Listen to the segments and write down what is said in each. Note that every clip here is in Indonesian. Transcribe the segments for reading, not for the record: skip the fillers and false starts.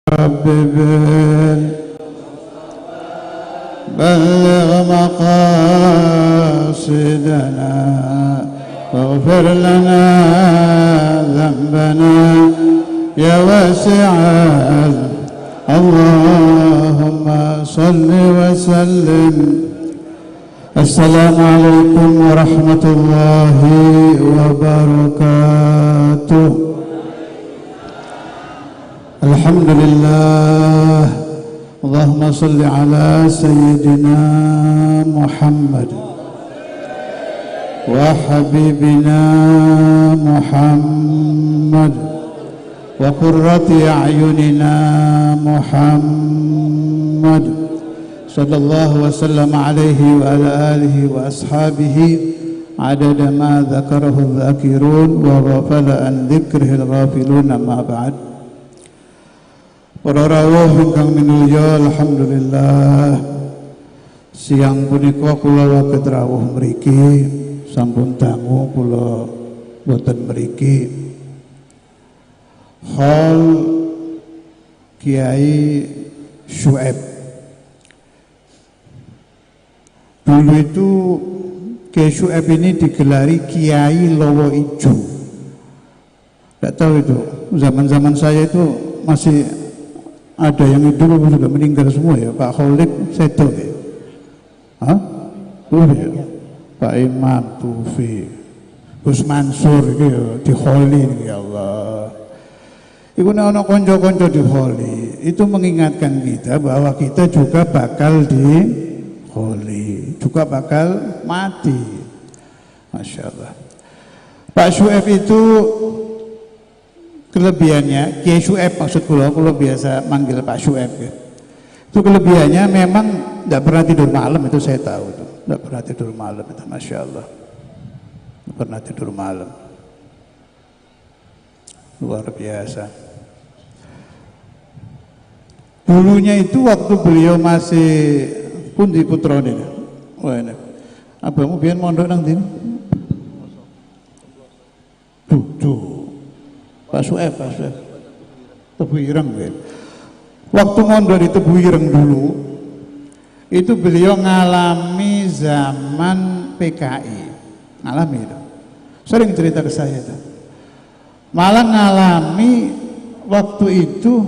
رب بلغ مقاصدنا واغفر لنا ذنبنا يا واسع اللهم صل وسلم. السلام عليكم ورحمة الله وبركاته. الحمد لله. اللهم صل على سيدنا محمد وحبيبنا محمد وقرة أعيننا محمد صلى الله وسلم عليه وعلى آله وأصحابه عدد ما ذكره الذاكرون وغفل عن ذكره الغافلون. ما بعد. Para rawuh ingkang minulya, alhamdulillah siang punika kula waget rawuh mriki, sampun dangu kula boten mriki. Hal Kiai Syuaib. Dulu itu Kiai Syuaib ini digelari Kiai Lowo Ijo. Tidak tahu itu, zaman-zaman saya itu masih ada yang hidup juga meninggal semua ya. Pak Khalid Sedo ya. Hah? Ya. Pak Imam Tufi, Gus Mansur gitu, di Kholi ya Allah. Iku ana kanca-kanca di Kholi, itu mengingatkan kita bahwa kita juga bakal di Kholi, juga bakal mati. Masya Allah. Pak Syuaib itu kelebihannya, Kiai Syuaib maksud kula biasa manggil Pak Syuaib ya. Itu kelebihannya memang tidak pernah tidur malam, itu saya tahu itu. Tidak pernah tidur malam itu, Masya Allah. Tidak pernah tidur malam. Luar biasa. Dulunya itu waktu beliau masih pundi putrane. Wah ini. Abangmu biyen mondok nang ndi? Duh. Pak Syuaib, Tebu Ireng ya. Waktu mondok di Tebu Ireng dulu, itu beliau ngalami zaman PKI, ngalami itu. Sering cerita ke saya itu. Malah ngalami waktu itu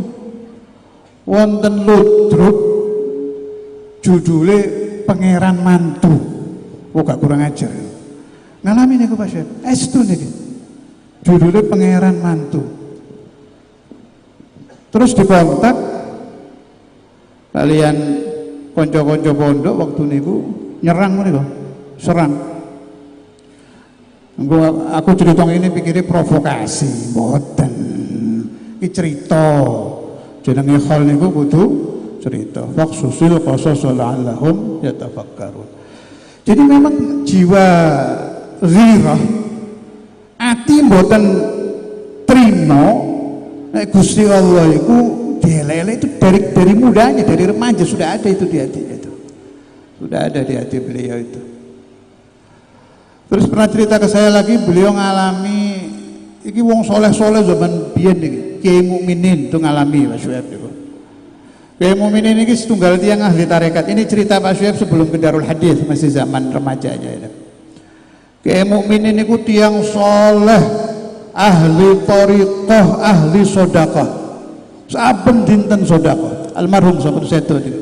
wonten ludruk judulnya Pangeran Mantu. Oh gak kurang ajar. Ngalami nih Pak Syuaib. Estu nih. Judulnya Pangeran Mantu. Terus dikontak kalian konco-konco pondok waktu niku nyerang niku, serang. Aku cerita ini pikirnya provokasi, mboten. Iki cerita. Jenenge hal niku kudu cerita. Faqsusil qasas la'allahum yatafakkarun. Jadi memang jiwa ghirah, ati mboten trimo nek Gusti Allah itu dielele itu dari mudanya, dari remaja sudah ada itu di hatinya itu. Sudah ada di hati beliau itu. Terus pernah cerita ke saya lagi, beliau ngalami iki wong soleh-soleh zaman biyen iki, Kiai Mukminin itu ngalami Pak Syuaib itu. Kiai Mukminin iki setunggal tiyang ahli tarekat. Ini cerita Pak Syuaib sebelum ke Darul Hadis, masih zaman remajanya itu. Kiai Mukminin niku tiyang soleh, ahli thariqah, ahli sedekah. Saben dinten sedekah. Almarhum sahabat saya itu.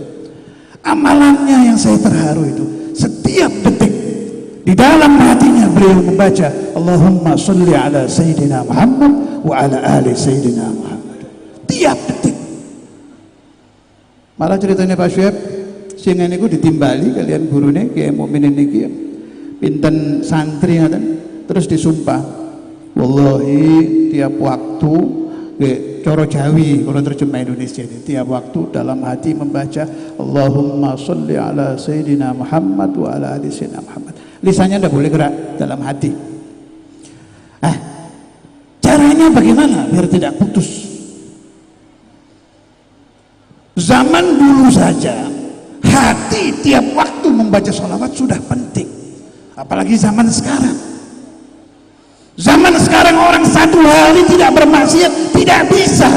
Amalannya yang saya terharu itu, setiap detik di dalam hatinya beliau membaca Allahumma sholli ala Sayyidina Muhammad wa ala ali Sayyidina Muhammad. Tiap detik. Malah ceritanya Pak Syuaib, sing niku ditimbali kalian gurune Kiai Mukminin niki pinten santri ngaten, terus disumpah wallahi tiap waktu coro Jawi kalau terjemah Indonesia ini, tiap waktu dalam hati membaca Allahumma sholli ala Sayyidina Muhammad wa ala ali Sayyidina Muhammad. Lisannya tidak boleh gerak dalam hati. Caranya bagaimana biar tidak putus? Zaman dulu saja hati tiap waktu membaca sholawat sudah penting, apalagi zaman sekarang. Zaman sekarang orang satu hari tidak bermaksiat tidak bisa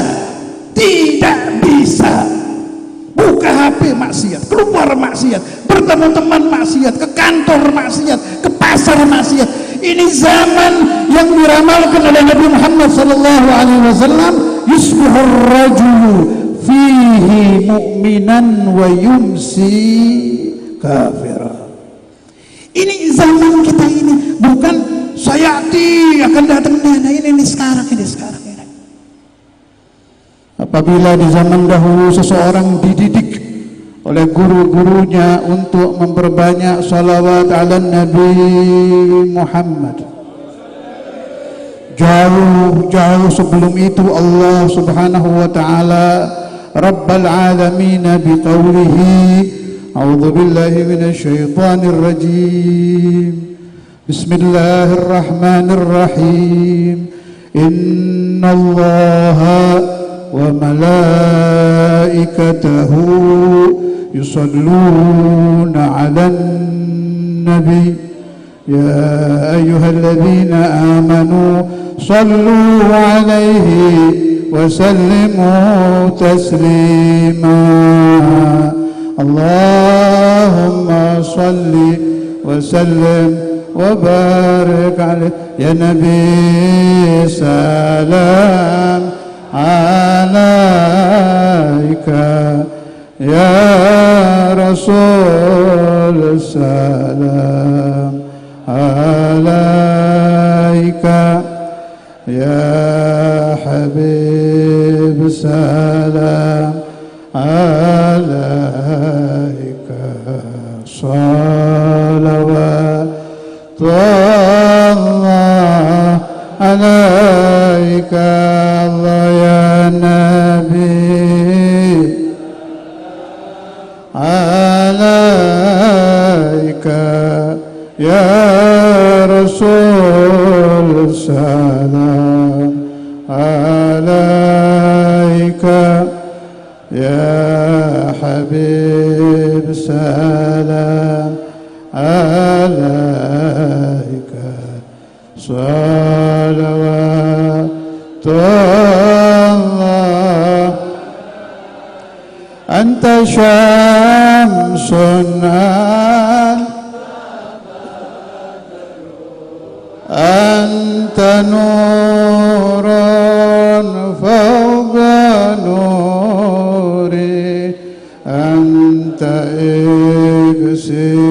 buka HP maksiat, keluar maksiat, bertemu teman maksiat, ke kantor maksiat, ke pasar maksiat. Ini zaman yang diramalkan oleh Nabi Muhammad sallallahu alaihi wasallam, yusbihur rajulu fihi mu'minan wa yumsi kafira. Ini zaman kita ini, bukan sayati akan datang, nah ini sekarang ini. Apabila di zaman dahulu seseorang dididik oleh guru-gurunya untuk memperbanyak salawat ala Nabi Muhammad, jauh sebelum itu Allah subhanahu wa ta'ala Rabbal alamin biqawlihi a'udzu billahi minasy syaithanir rajim bismillahirrahmanirrahim innallaha wa malaikatahu yusalluna 'alan nabi ya ayyuhalladzina amanu sallu 'alaihi wa sallimu taslima Allahumma salli wa sallim wa barik 'alaihi ya nabi salam alaika ya rasul salam alaika ya habib salam alaika salawatullah alaika Allah ya nabi alaika ya rasul salam alaika ya habib salam alaika salawatullah anta syamsun anta nurun fawqa nuri anta iksirun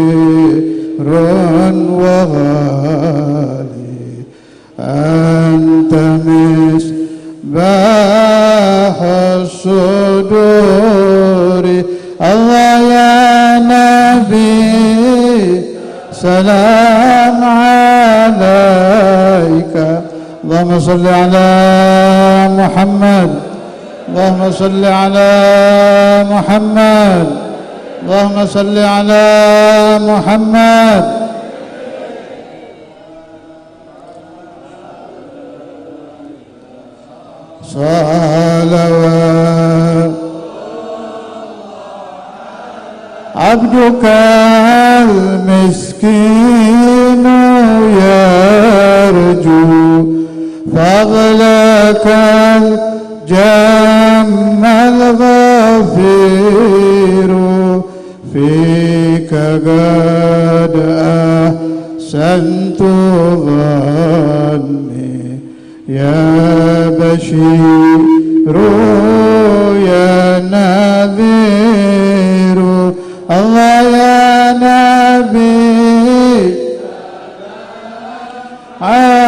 wa ghali anta misbahus suduri Allah ya nabi salam alaika Allahumma salli ala Muhammad Allahumma salli ala Muhammad Allahumma salli ala Muhammad salawat abduka al-miskinu yarju fadlaka jammal ghafiru fika qad ahsantu dhanni ya bashiru ya nadhiru Allah ya nabi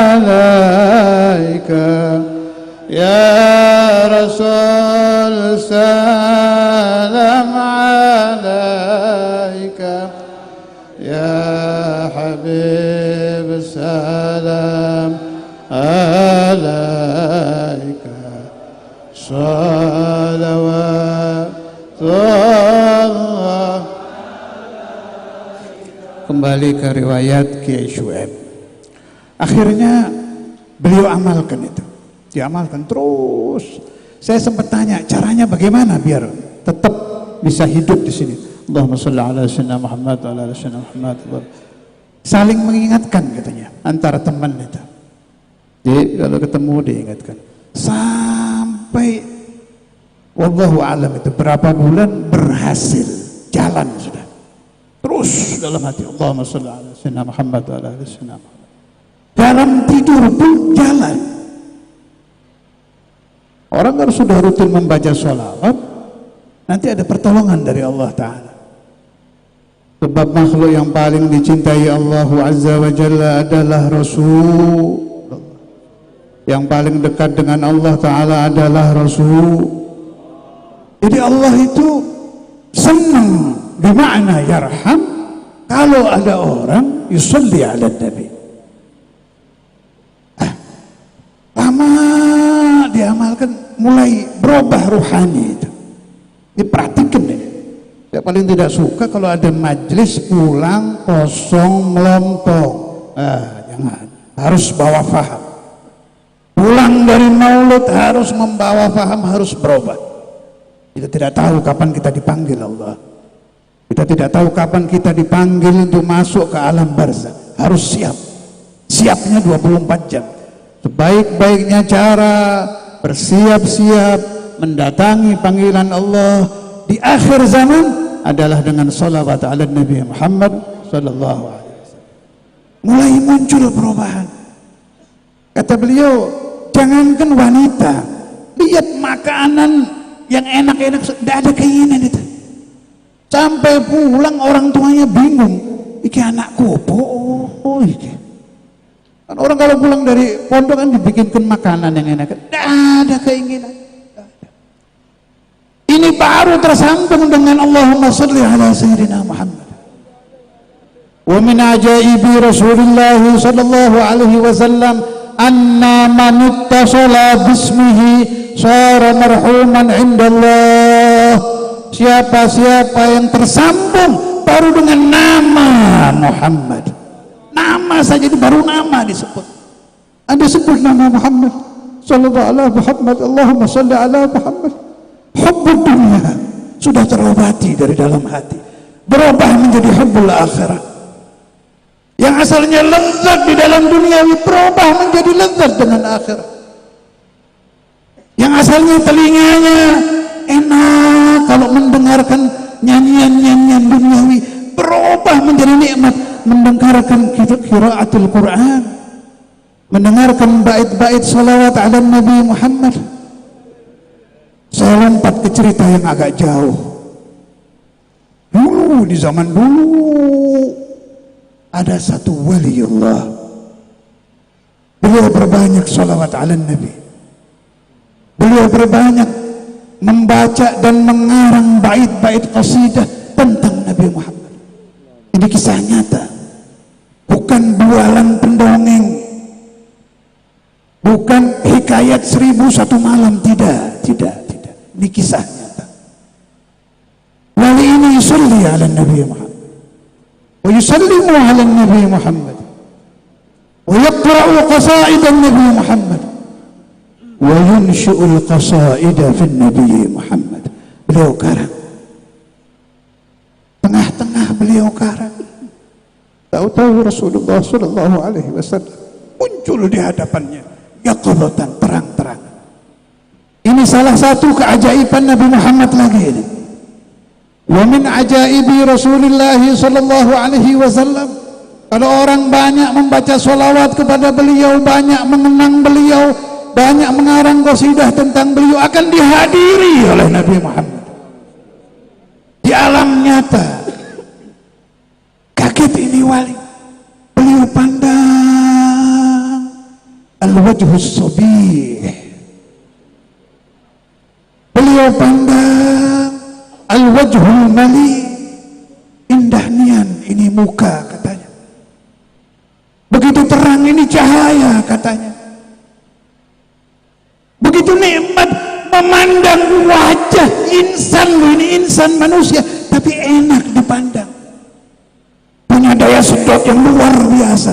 alaika ya rasul salam alaika ya habib salam alaika salawatullah. Kembali ke riwayat Kiai Syuaib. Akhirnya beliau amalkan itu, diamalkan terus. Saya sempat tanya caranya bagaimana biar tetap bisa hidup di sini. Allahumma shalli ala sayyidina Muhammad wa ala sayyidina Muhammad. Saling mengingatkan katanya antara teman itu. Jadi kalau ketemu diingatkan. Sampai wallahu alam itu berapa bulan hasil, jalan sudah. Terus dalam hati, Allahumma sholli ala sayyidina Muhammad wa ala ali sayyidina Muhammad. Dalam tidur pun jalan. Orang kalau sudah rutin membaca sholawat, nanti ada pertolongan dari Allah Ta'ala. Sebab makhluk yang paling dicintai Allah Azza wa Jalla adalah Rasul. Yang paling dekat dengan Allah Ta'ala adalah Rasul. Jadi Allah itu senang, bermakna yarham, kalau ada orang yusalli ala Nabi. Lama diamalkan, mulai berubah ruhani itu. Diperhatikan deh. Saya paling tidak suka kalau ada majelis pulang kosong melompong. Jangan. Harus bawa faham. Pulang dari maulid harus membawa faham, harus berubah. Kita tidak tahu kapan kita dipanggil Allah. Kita tidak tahu kapan kita dipanggil untuk masuk ke alam barzakh. Harus siap. Siapnya 24 jam. Sebaik-baiknya cara bersiap-siap mendatangi panggilan Allah di akhir zaman adalah dengan salawat ala Nabi Muhammad sallallahu alaihi wasallam. Mulai muncul perubahan. Kata beliau, jangankan wanita, lihat makanan yang enak-enak, tidak ada keinginan itu. Sampai pulang orang tuanya bingung, iki anakku apa? Oh, iki. Kan orang kalau pulang dari pondok kan dibikinkan makanan yang enak, tidak ada keinginan. Ini baru tersambung dengan Allahumma sholli ala sayyidina Muhammad. Wa min ajaibi Rasulullah sallallahu alaihi wasallam anna man ittasala bismihi sara marhuman indallah. Siapa-siapa yang tersambung baru dengan nama Muhammad. Nama saja itu baru nama disebut. Anda sebut nama Muhammad sallallahu alaihi Muhammad, Allahumma sholli ala Muhammad. Hubbud dunia sudah terobati dari dalam hati, berubah menjadi hubbul akhirah. Yang asalnya lezat di dalam duniawi berubah menjadi lezat dengan akhirat. Yang asalnya telinganya enak kalau mendengarkan nyanyian-nyanyian duniawi, berubah menjadi nikmat mendengarkan qiraatul Quran, mendengarkan bait-bait salawat ala Nabi Muhammad. Saya lompat ke cerita yang agak jauh. Dulu, di zaman dulu, ada satu waliullah. Beliau berbanyak salawat ala Nabi. Beliau berbanyak membaca dan mengarang bait-bait qasidah tentang Nabi Muhammad. Ini kisah nyata, bukan bualan pendongeng, bukan hikayat 1001 malam, tidak. Ini kisah nyata. Wali ini yusalli ala Nabi Muhammad, wa yusallimu ala Nabi Muhammad, wa yaqra'u qasaidan Nabi Muhammad, wa yunshi'ul qasaida fi Nabi Muhammad. Beliau karang, tengah-tengah beliau karang. Tahu-tahu Rasulullah sallallahu alaihi wasallam muncul di hadapannya, yaqadatan, terang-terang. Ini salah satu keajaiban Nabi Muhammad lagi ini. Wa min ajaibi Rasulullah sallallahu alaihi wasallam, kalau orang banyak membaca sholawat kepada beliau, banyak mengenang beliau, banyak mengarang qasidah tentang beliau, akan dihadiri oleh Nabi Muhammad di alam nyata. Kaget ini wali, beliau pandang al-wajhus sabih, beliau pandang al-wajhul mali, indah nian ini muka katanya, begitu terang ini cahaya katanya, begitu nikmat memandang wajah insan. Ini insan manusia tapi enak dipandang, punya daya sedot yang luar biasa.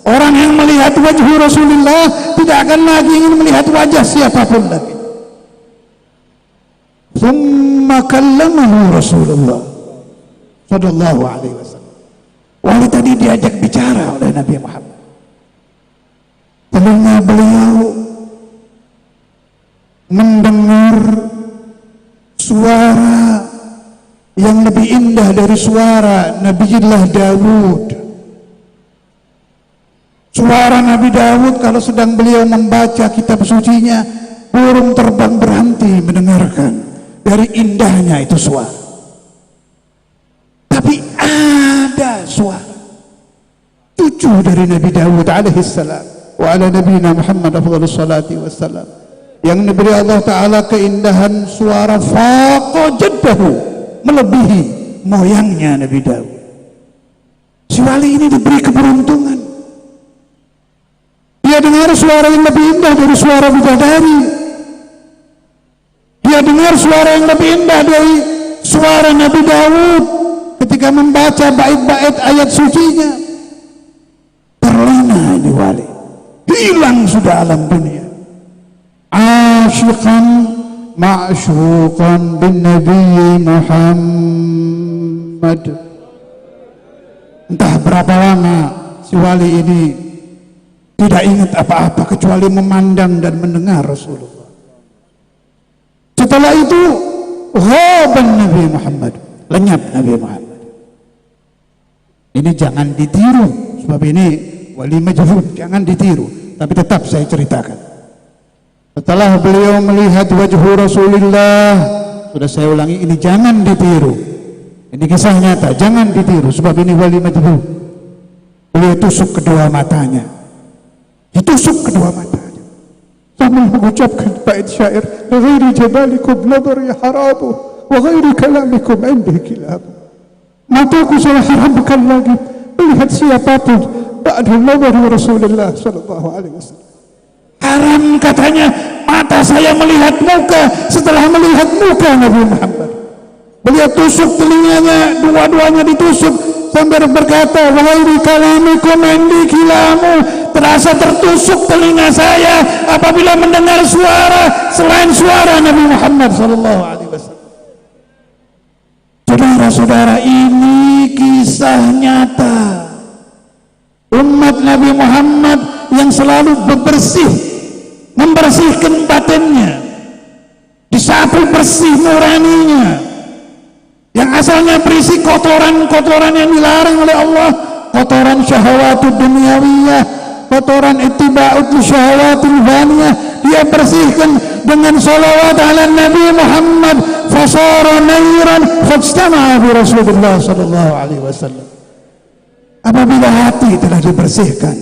Orang yang melihat wajah Rasulullah tidak akan lagi ingin melihat wajah siapapun lagi. Thumma kallamahu Rasulullah sallallahu alaihi wasallam. Wali tadi diajak bicara oleh Nabi Muhammad. Telinga beliau mendengar suara yang lebih indah dari suara Nabiullah Daud. Suara Nabi Daud kalau sedang beliau membaca kitab sucinya, burung terbang berhenti mendengarkan dari indahnya itu suara. Tapi ada suara cucu dari Nabi Daud alaihissalam wa ala nabiyina Muhammad afdhalus salati wassalam, yang diberi Allah Ta'ala keindahan suara faqa jaddahu, melebihi moyangnya Nabi Daud. Si wali ini diberi keberuntungan, dia dengar suara yang lebih indah dari suara bidadari, dia dengar suara yang lebih indah dari suara Nabi Daud ketika membaca bait-bait ayat sucinya. Terlena ini wali, hilang sudah alam dunia. Asyiqan ma'syuqan bin Nabi Muhammad. Entah berapa lama si wali ini tidak ingat apa-apa kecuali memandang dan mendengar Rasulullah. Setelah itu ghaban Nabi Muhammad, lenyap Nabi Muhammad. Ini jangan ditiru, sebab ini wali majhul, jangan ditiru, tapi tetap saya ceritakan. Setelah beliau melihat wajhu Rasulullah, sudah saya ulangi, ini jangan ditiru, ini kisah nyata, jangan ditiru, sebab ini wali majhul. Beliau tusuk kedua matanya, ditusuk kedua matanya sambil mengucapkan bait syair, ghairi jabalikum nadari harabu wa ghairi kalamikum indi kilabu. Mataku saya haramkan lagi melihat siapapun ba'da nadari Rasulullah sallallahu alaihi wasallam. Haram katanya mata saya melihat muka setelah melihat muka Nabi Muhammad. Beliau tusuk telinganya, dua-duanya ditusuk sambil berkata, wa ghairi kalamikum indi kilamu. Terasa tertusuk telinga saya apabila mendengar suara selain suara Nabi Muhammad sallallahu alaihi wasallam. Saudara-saudara, ini kisah nyata umat Nabi Muhammad yang selalu membersihkan batinnya, disapu bersih nuraninya, yang asalnya berisi kotoran-kotoran yang dilarang oleh Allah, kotoran syahwatud dunyawiyah, kotoran ittiba'ut syahawatul faniyah, dia bersihkan dengan salawat ala Nabi Muhammad, fasara nairan fajtama'a bi Rasulullah sallallahu alaihi wasallam. Apabila hati telah dibersihkan,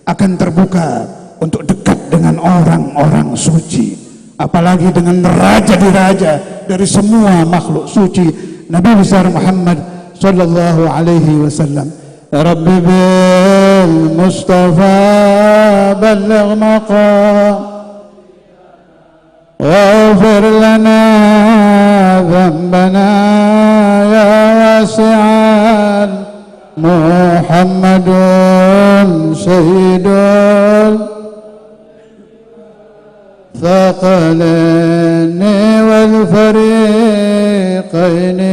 akan terbuka untuk dekat dengan orang-orang suci, apalagi dengan raja di raja dari semua makhluk suci, Nabi besar Muhammad sallallahu alaihi wasallam. Rabbi bil Mustafa balligh maqam waghfir lana dhanbana ya wasi'al Muhammadun sayyidul thaqalaini wal fariqaini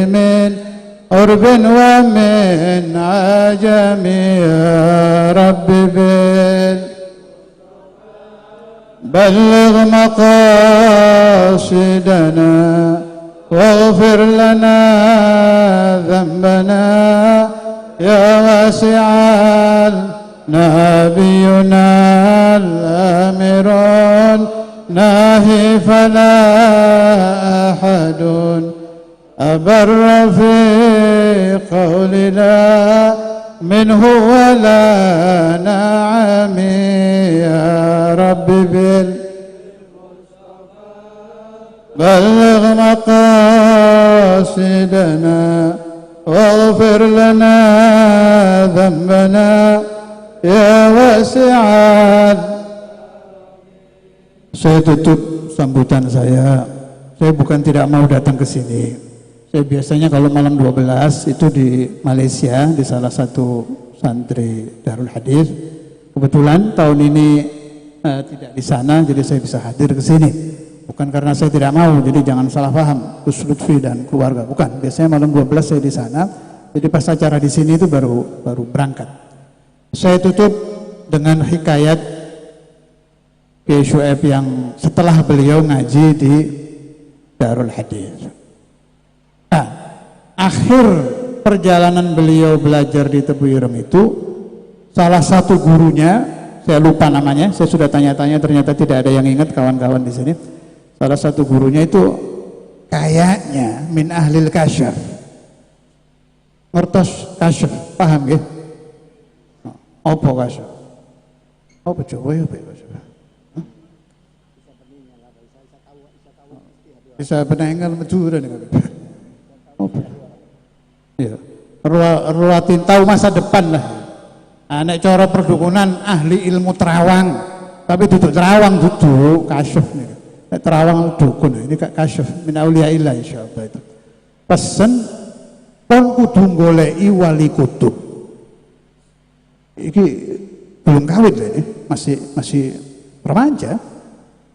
min عرب ومن عجم يا رب بلغ مقاصدنا واغفر لنا ذنبنا يا واسع نبينا الآمر ناهي فلا أحد أبر في قول لا منه ولا نعم يا رب بلغ مقاصدنا واغفر لنا ذنبنا يا واسع. Saya tutup sambutan saya bukan tidak mau datang ke sini. Saya biasanya kalau malam 12 itu di Malaysia, di salah satu santri Darul Hadis. Kebetulan tahun ini tidak di sana, jadi saya bisa hadir ke sini. Bukan karena saya tidak mau, jadi jangan salah paham, Gus Lutfi dan keluarga. Bukan, biasanya malam 12 saya di sana. Jadi pas acara di sini itu baru berangkat. Saya tutup dengan hikayat Kiai Syuaib yang setelah beliau ngaji di Darul Hadis. akhir perjalanan beliau belajar di Tebu Ireng itu, salah satu gurunya, saya lupa namanya, saya sudah tanya-tanya ternyata tidak ada yang ingat kawan-kawan di sini. Salah satu gurunya itu kayaknya min ahlil kasyaf. Ngertos kasyaf, paham ya? Apa kasyaf? Apa coba ya kasyaf? Bisa penenggal mencuri nih. Apa? Ya, ruatin tahu masa depan lah. Anak cara perdukunan ahli ilmu terawang, tapi duduk terawang duduk kasyaf nih. Terawang dukun ini kasyaf min auliyaillah insyaallah itu. Pesen kon kudu goleki wali kutub. Iki belum kawin lah ini, masih remaja.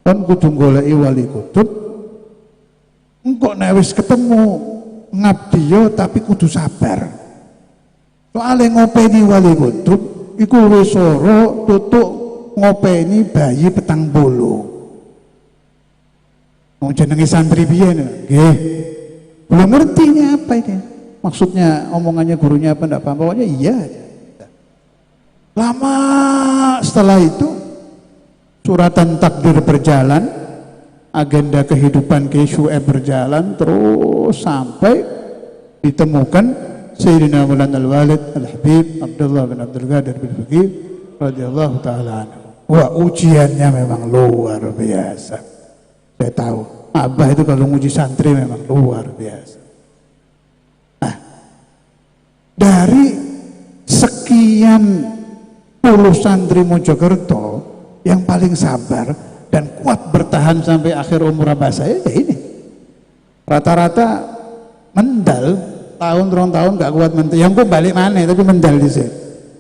Kon kudu goleki wali kutub. Engkau nek wis ketemu ngabdiyo tapi kudu sabar. Soale ngopeni wali kutub iku wis ora tutuk ngopeni bayi petang bolo. Wong jenenge santri biyen nggih. Belum ngerti ini apa ini. Maksudnya omongannya gurunya apa enggak paham. Pokoknya iya aja. Lama setelah itu suratan takdir berjalan, agenda kehidupan Kiai Syuaib berjalan terus sampai ditemukan Sayyidina Maulana Al-Walid Al-Habib Abdullah bin Abdul Qadir bin Faqih radhiyallahu taala anhu. Wah, ujiannya memang luar biasa. Saya tahu, Abah itu kalau nguji santri memang luar biasa. Nah, dari sekian puluh santri Mojokerto yang paling sabar dan kuat bertahan sampai akhir umur abah saya ya ini. Rata-rata mendal tahun gak kuat mental. Yang gue balik mana tapi mendal di sini.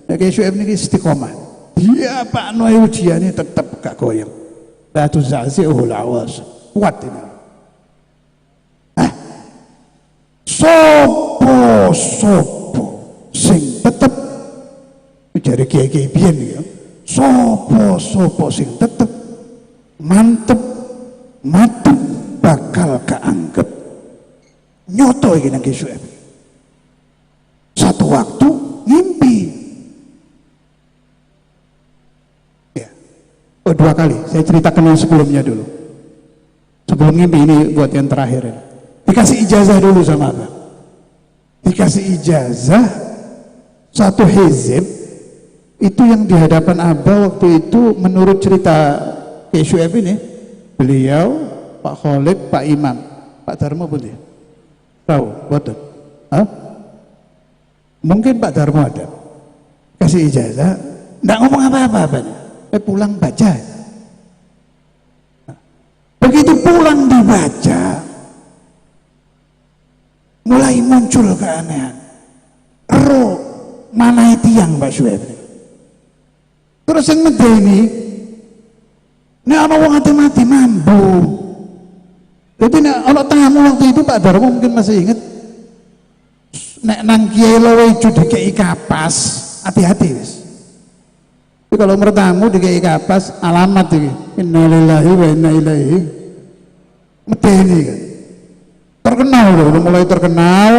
Ya kayak Syuaib ini istiqomah. Dia Pak Noy ujiannya tetap gak goyang. La tuzazi'uhul awas. Kuat ini. Sopo sing tetep mencari kiai-kiai biyen ya. Sopo sing tetep mantep matep bakal keanggap nyoto iki nang Syuaib. Satu waktu ngimpi. Ya. Oh, 2 kali. Saya ceritakan yang sebelumnya dulu. Sebelum ngimpi ini buat yang terakhir ini. Dikasih ijazah dulu sama Abah. Dikasih ijazah satu hizib itu yang di hadapan Abah waktu itu menurut cerita Kiai Syuaib ini, beliau, Pak Khalid, Pak Imam, Pak Darmo pun dia tahu, boten? Mungkin Pak Darmo ada, kasih ijazah, nggak ngomong apa-apa, pulang baca. Begitu pulang dibaca, mulai muncul keanehan. Roh mana tiang Pak Syuaib? Terus yang medeni nek ana wong mati mambu. Jadi nek ana tamu waktu itu Pak Darmo mungkin masih ingat. Nek nang Kiai Lowejo dikei kapas, hati-hati wis. Tapi kalau bertamu dikei kapas, alamat iki. Innalillahi wa inna ilaihi. Medeni kan. Terkenal loh, udah mulai terkenal.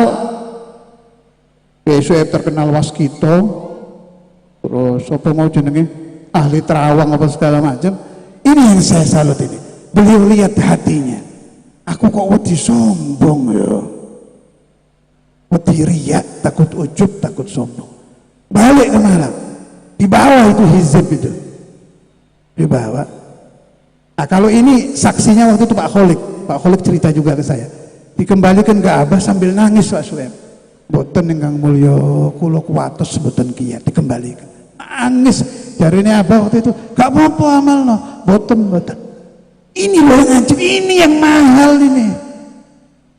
Kiai Syuaib terkenal waskito. Terus apa mau jenenge ahli terawang apa segala macam. Ini yang saya salut ini. Beliau lihat hatinya. Aku kok wedi sombong ya. Wedi riak, takut ujub, takut sombong. Balik ke Malang. Di bawah itu hizib itu. Di bawah. Nah kalau ini saksinya waktu itu Pak Khalid. Pak Khalid cerita juga ke saya. Dikembalikan ke Abah sambil nangis Pak Syuaib. Boten ingkang mulya kula kuwatos boten kiyat dikembalikan. Nangis. Jarine Abah waktu itu, gak apa-apa amalno. Boten. Ini loh yang ngancam, ini yang mahal ini.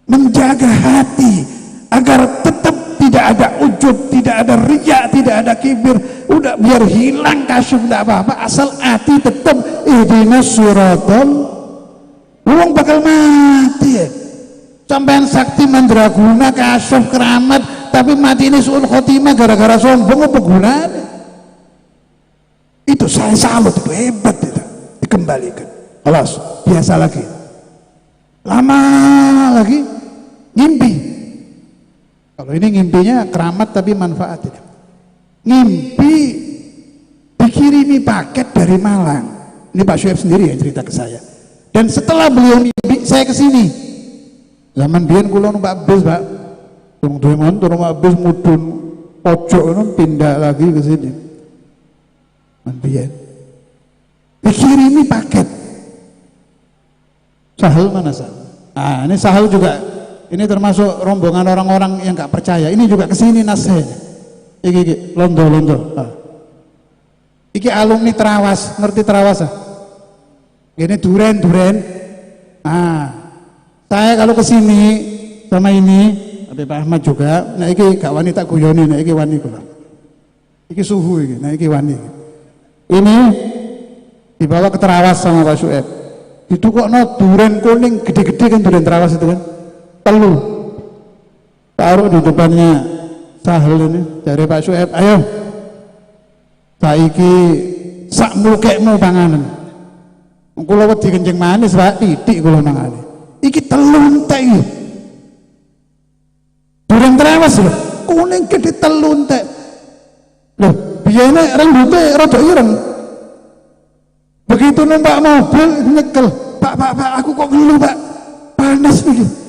Menjaga hati agar tetap tidak ada ujub, tidak ada riya, tidak ada kibir. Udah biar hilang kasyuf tidak apa-apa, asal hati tetap ihdinas siratal. Wong bakal mati ya. Sampean sakti mandraguna kasyuf keramat tapi mati ini suul khotimah gara-gara sombong apa gunanya? Itu saya salut, itu hebat itu. Dikembalikan. Alas, biasa lagi. Lama lagi ngimpi. Kalau ini ngimpinya keramat tapi manfaat ini. Ngimpi dikirimi paket dari Malang. Ini Pak Syuaib sendiri yang cerita ke saya. Dan setelah beliau mimpi, saya ke sini. Zaman biyen kula numpak bis, Pak. Wong duwe motor numpak bis mudhun pojok ngono pindah lagi ke sini. Biyen. Dikirimi paket. Sahal mana Sahal? Ah, ini Sahal juga. Ini termasuk rombongan orang-orang yang gak percaya. Ini juga kesini nasihatnya. Iki londo. Ah. Iki alumni Terawas, ngerti Terawas? Ini duren. Saya kalau kesini sama ini, Habib Ahmad juga. Nah iki gak wani tak guyoni, nah iki wani kula. Iki suhu iki, nah iki wani. Ini dibawa ke Terawas sama Pak Syuaib. Ditukokno duren kuning gede-gede kan duren Terawas itu kan. Telu taruh di depannya Sahal ini dari Pak Syuaib, ayo saiki sak mulkekmu panganan kula wedi kencing manis Pak, titik kula mangane iki telu entek iki durung Terawas lho, kuning gede telu entek lho, biyene rambutnya rada ireng begitu numpak mobil nyekel, Pak aku kok ngeluh Pak, panas iki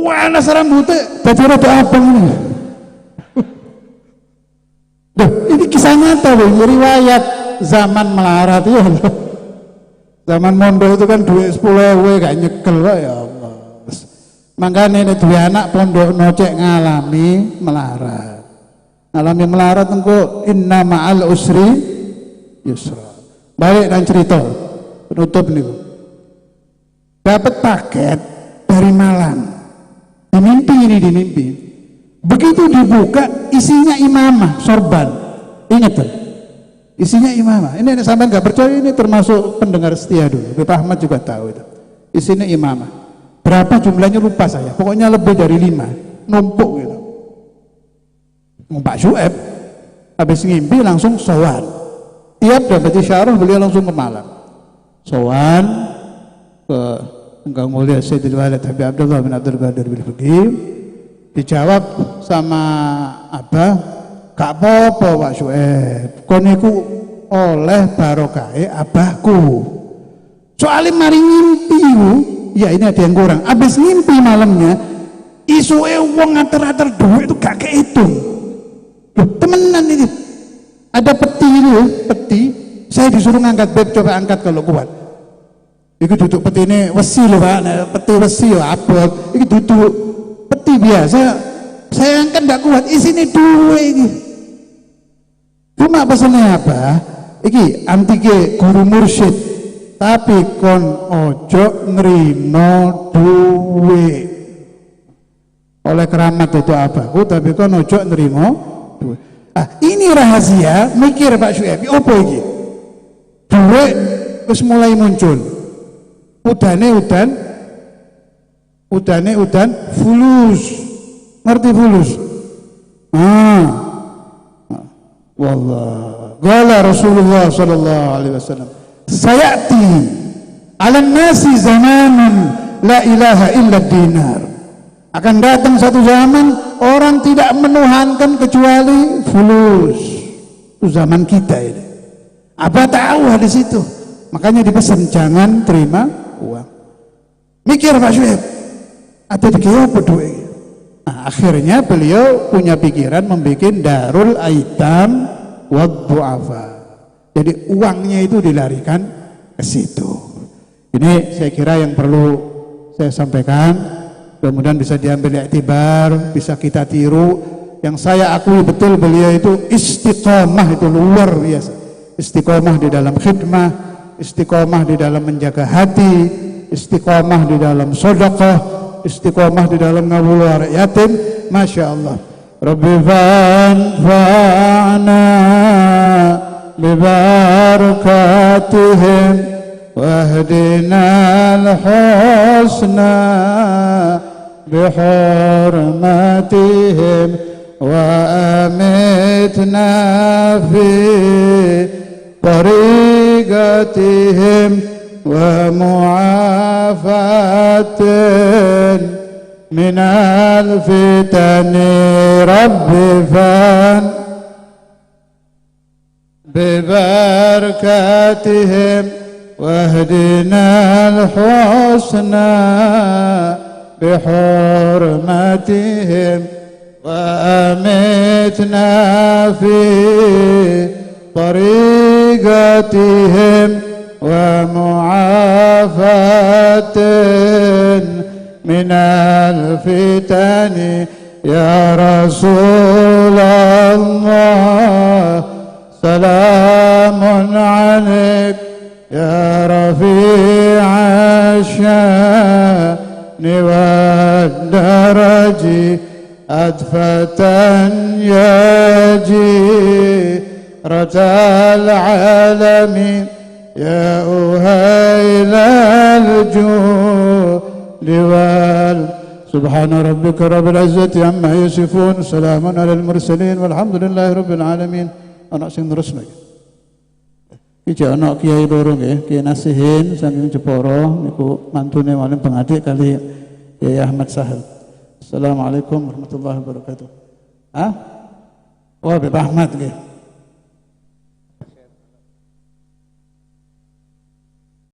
panas rambutnya jadi rada abang ini. Duh, ini kisah nyata loh, riwayat zaman melarat ya loh. Zaman mondok itu kan duit 10.000 gak nyekel loh, ya Allah. Makanya ini dua anak pondok nocek ngalami melarat. Ngalami melarat engko inna ma'al usri yusra. Balik dan cerita penutup nih. Dapat paket dari Malang. Dimimpi. Begitu dibuka isinya imamah sorban. Ingat kan? Isinya imamah. Ini sampai nggak percaya, ini termasuk pendengar setia dulu. Bapak Ahmad juga tahu itu. Isinya imamah. Berapa jumlahnya lupa saya. Pokoknya lebih dari 5. Numpuk gitu. Pak Syuaib habis ngimpi langsung sowan. Tiap dapat isyarah beliau langsung ke Malang. Sowan ke Engkau mulia Sayyidil Walid Habib Abdullah bin Abdul Qadir bin Fuqih. Dijawab sama Abah, gak apa-apa Pak Syuaib, kon iku oleh barokahe abahku. Soalnya mari ngimpi, ya ini ada yang kurang. Abis ngimpi malamnya, isuke wong ater-ater duit itu gak kehitung. Loh, temenan ini. Ada peti ini ya, peti. Saya disuruh ngangkat, Beb coba angkat kalau kuat. Iki duduk peti ini wesi loh Pak, peti wesi ya abot. Iki duduk peti biasa, saya angkat gak kuat, isinya duit ini. Cuma pesannya apa? Iki antike guru mursyid, tapi kon ojo nrimo duit. Oleh keramat itu abaku, tapi kon ojo nrimo duit. Ini rahasia, mikir Pak Syuaib, apa iki? Duit terus mulai muncul. Udane udan fulus. Ngerti fulus? Wallah. Qala Rasulullah sallallahu alaihi wasallam, sayati 'alan nasi zamanun la ilaha illa dinar. Akan datang satu zaman orang tidak menuhankan kecuali fulus. Itu zaman kita ini. Apa tahu hadis itu? Makanya dipesan jangan terima uang. Mikir Pak Syuaib, ada dikira apa duit? Nah, akhirnya beliau punya pikiran membuat darul aitam wad du'afa. Jadi uangnya itu dilarikan ke situ. Ini saya kira yang perlu saya sampaikan. Kemudian bisa diambil iktibar, bisa kita tiru. Yang saya akui betul beliau itu istiqomah, itu luar biasa. Istiqomah di dalam khidmah, istiqomah di dalam menjaga hati, istiqomah di dalam sedekah, istiqomah di dalam ngawul anak yatim. Masya Allah. Rabbi fanfa'na bibarakatihim wahdina al-husna bihurmatihim wa amitna fi طريقتهم ومعافاة من الفتن رب فان ببركاتهم واهدنا الحسنى بحرمتهم وأمتنا في طريقتهم ومعافاة من الفتن يا رسول الله سلام عليك يا رفيع الشان والدرج أدفة يجيرة العالمين يا أهيل الجود سبحان ربك رب العزة عما يصفون سلام على المرسلين والحمد لله رب العالمين. Anak sing terus lagi. Iki anak kiai loro nggih, Kiai Nasihin saking Jepara niku mantune malih pengadik kali Kiai Ahmad Sahal. Assalamualaikum warahmatullahi wabarakatuh. Ah? Oh, Bapak Ahmad nggih.